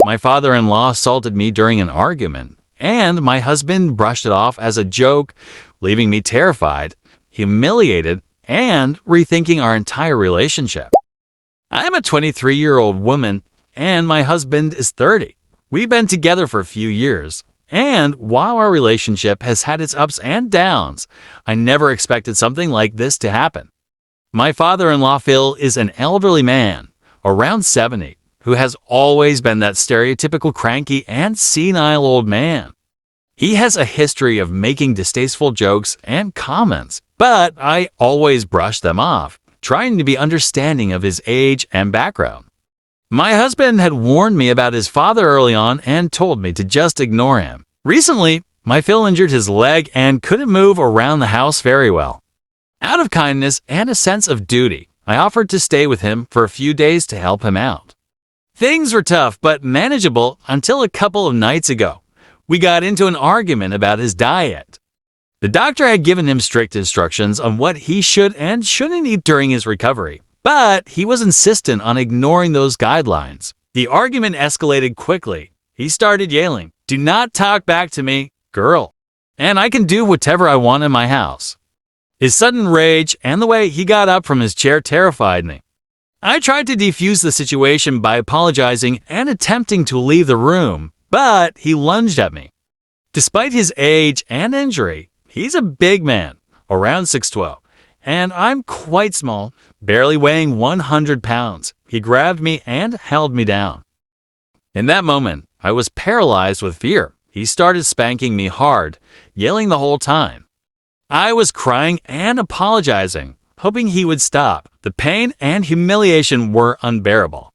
My father-in-law assaulted me during an argument, and my husband brushed it off as a joke, leaving me terrified, humiliated, and rethinking our entire relationship. I'm a 23-year-old woman, and my husband is 30. We've been together for a few years, and while our relationship has had its ups and downs, I never expected something like this to happen. My father-in-law Phil is an elderly man, around 70, who has always been that stereotypical cranky and senile old man. He has a history of making distasteful jokes and comments, but I always brush them off, trying to be understanding of his age and background. My husband had warned me about his father early on and told me to just ignore him. Recently, my Phil injured his leg and couldn't move around the house very well. Out of kindness and a sense of duty, I offered to stay with him for a few days to help him out. Things were tough but manageable until a couple of nights ago. We got into an argument about his diet. The doctor had given him strict instructions on what he should and shouldn't eat during his recovery, but he was insistent on ignoring those guidelines. The argument escalated quickly. He started yelling, "Do not talk back to me, girl, and I can do whatever I want in my house." His sudden rage and the way he got up from his chair terrified me. I tried to defuse the situation by apologizing and attempting to leave the room, but he lunged at me. Despite his age and injury, he's a big man, around 6'12", and I'm quite small, barely weighing 100 pounds. He grabbed me and held me down. In that moment, I was paralyzed with fear. He started spanking me hard, yelling the whole time. I was crying and apologizing, hoping he would stop. The pain and humiliation were unbearable.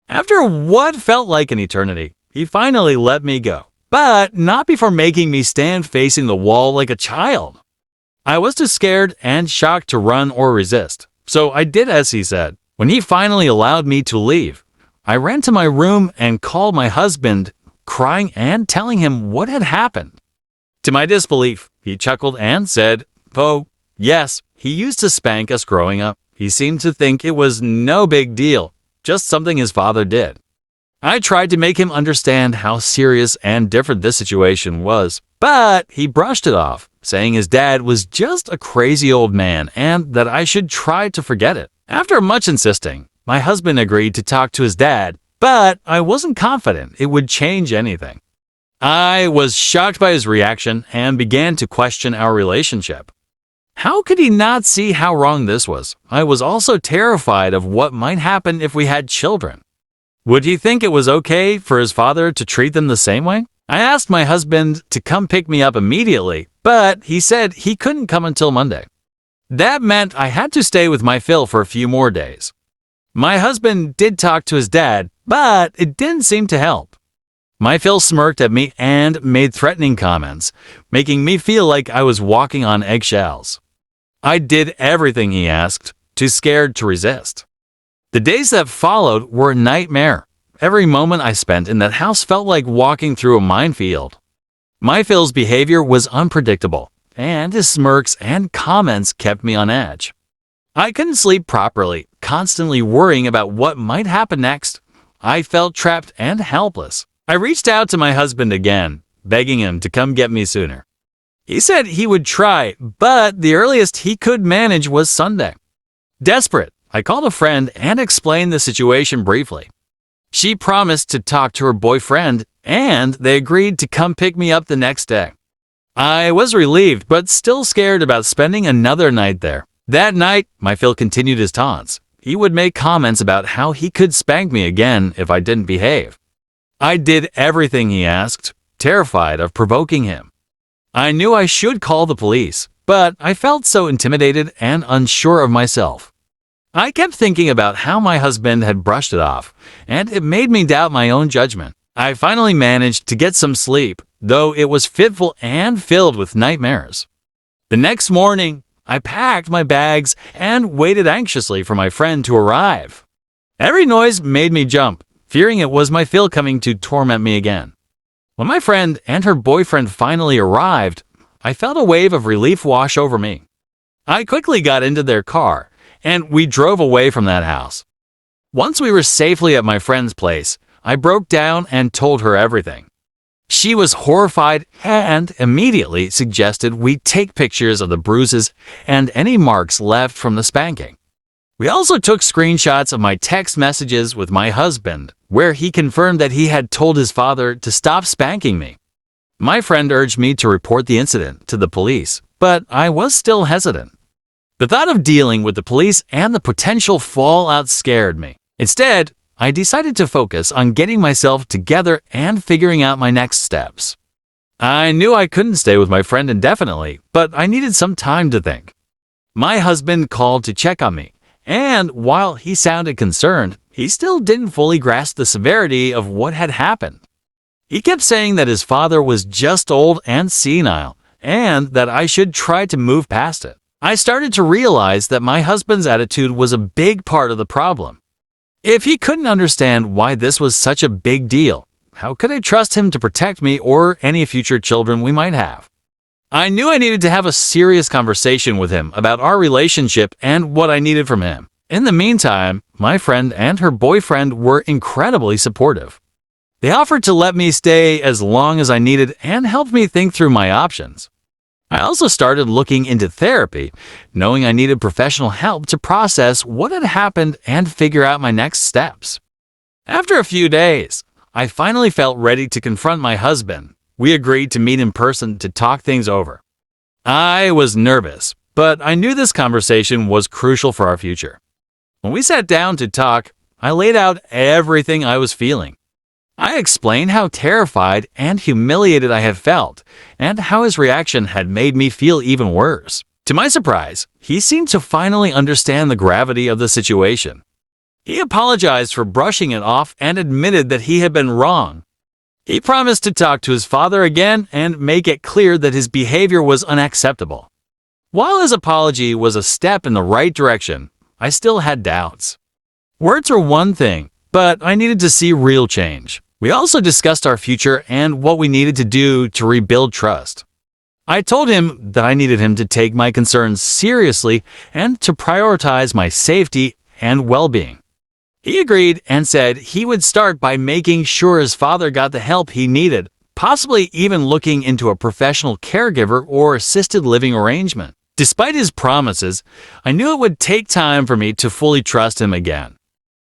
After what felt like an eternity, he finally let me go, but not before making me stand facing the wall like a child. I was too scared and shocked to run or resist, so I did as he said. When he finally allowed me to leave, I ran to my room and called my husband, crying and telling him what had happened. To my disbelief, he chuckled and said, "Oh, yes, he used to spank us growing up. He seemed to think it was no big deal, just something his father did." I tried to make him understand how serious and different this situation was, but he brushed it off, saying his dad was just a crazy old man and that I should try to forget it. After much insisting, my husband agreed to talk to his dad, but I wasn't confident it would change anything. I was shocked by his reaction and began to question our relationship. How could he not see how wrong this was? I was also terrified of what might happen if we had children. Would he think it was okay for his father to treat them the same way? I asked my husband to come pick me up immediately, but he said he couldn't come until Monday. That meant I had to stay with my Phil for a few more days. My husband did talk to his dad, but it didn't seem to help. My Phil smirked at me and made threatening comments, making me feel like I was walking on eggshells. I did everything he asked, too scared to resist. The days that followed were a nightmare. Every moment I spent in that house felt like walking through a minefield. My Phil's behavior was unpredictable, and his smirks and comments kept me on edge. I couldn't sleep properly, constantly worrying about what might happen next. I felt trapped and helpless. I reached out to my husband again, begging him to come get me sooner. He said he would try, but the earliest he could manage was Sunday. Desperate, I called a friend and explained the situation briefly. She promised to talk to her boyfriend, and they agreed to come pick me up the next day. I was relieved, but still scared about spending another night there. That night, my Phil continued his taunts. He would make comments about how he could spank me again if I didn't behave. I did everything he asked, terrified of provoking him. I knew I should call the police, but I felt so intimidated and unsure of myself. I kept thinking about how my husband had brushed it off, and it made me doubt my own judgment. I finally managed to get some sleep, though it was fitful and filled with nightmares. The next morning, I packed my bags and waited anxiously for my friend to arrive. Every noise made me jump, fearing it was my Phil coming to torment me again. When my friend and her boyfriend finally arrived, I felt a wave of relief wash over me. I quickly got into their car, and we drove away from that house. Once we were safely at my friend's place, I broke down and told her everything. She was horrified and immediately suggested we take pictures of the bruises and any marks left from the spanking. We also took screenshots of my text messages with my husband, where he confirmed that he had told his father to stop spanking me. My friend urged me to report the incident to the police, but I was still hesitant. The thought of dealing with the police and the potential fallout scared me. Instead, I decided to focus on getting myself together and figuring out my next steps. I knew I couldn't stay with my friend indefinitely, but I needed some time to think. My husband called to check on me, and while he sounded concerned, he still didn't fully grasp the severity of what had happened. He kept saying that his father was just old and senile, and that I should try to move past it. I started to realize that my husband's attitude was a big part of the problem. If he couldn't understand why this was such a big deal, how could I trust him to protect me or any future children we might have? I knew I needed to have a serious conversation with him about our relationship and what I needed from him. In the meantime, my friend and her boyfriend were incredibly supportive. They offered to let me stay as long as I needed and helped me think through my options. I also started looking into therapy, knowing I needed professional help to process what had happened and figure out my next steps. After a few days, I finally felt ready to confront my husband. We agreed to meet in person to talk things over. I was nervous, but I knew this conversation was crucial for our future. When we sat down to talk, I laid out everything I was feeling. I explained how terrified and humiliated I had felt, and how his reaction had made me feel even worse. To my surprise, he seemed to finally understand the gravity of the situation. He apologized for brushing it off and admitted that he had been wrong. He promised to talk to his father again and make it clear that his behavior was unacceptable. While his apology was a step in the right direction, I still had doubts. Words were one thing, but I needed to see real change. We also discussed our future and what we needed to do to rebuild trust. I told him that I needed him to take my concerns seriously and to prioritize my safety and well-being. He agreed and said he would start by making sure his father got the help he needed, possibly even looking into a professional caregiver or assisted living arrangement. Despite his promises, I knew it would take time for me to fully trust him again.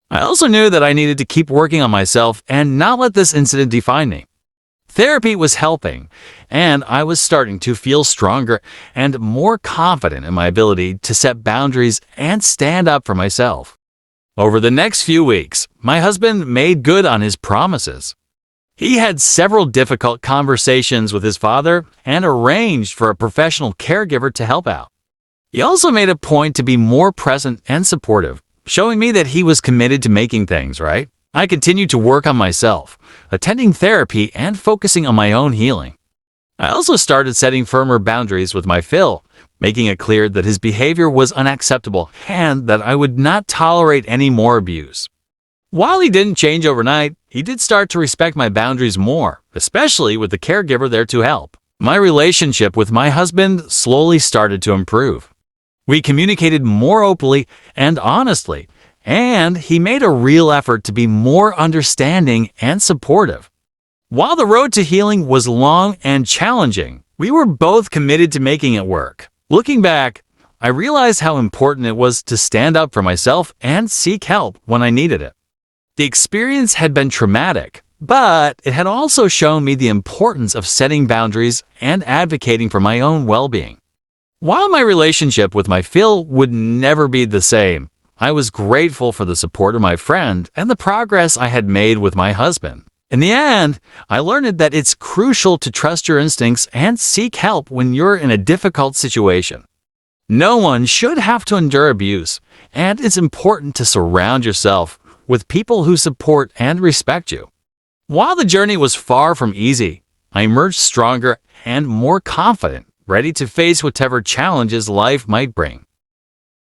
I also knew that I needed to keep working on myself and not let this incident define me. Therapy was helping, and I was starting to feel stronger and more confident in my ability to set boundaries and stand up for myself. Over the next few weeks, my husband made good on his promises. He had several difficult conversations with his father and arranged for a professional caregiver to help out. He also made a point to be more present and supportive, showing me that he was committed to making things right. I continued to work on myself, attending therapy and focusing on my own healing. I also started setting firmer boundaries with my Phil, making it clear that his behavior was unacceptable and that I would not tolerate any more abuse. While he didn't change overnight, he did start to respect my boundaries more, especially with the caregiver there to help. My relationship with my husband slowly started to improve. We communicated more openly and honestly, and he made a real effort to be more understanding and supportive. While the road to healing was long and challenging, we were both committed to making it work. Looking back, I realized how important it was to stand up for myself and seek help when I needed it. The experience had been traumatic, but it had also shown me the importance of setting boundaries and advocating for my own well-being. While my relationship with my Phil would never be the same, I was grateful for the support of my friend and the progress I had made with my husband. In the end, I learned that it's crucial to trust your instincts and seek help when you're in a difficult situation. No one should have to endure abuse, and it's important to surround yourself with people who support and respect you. While the journey was far from easy, I emerged stronger and more confident, ready to face whatever challenges life might bring.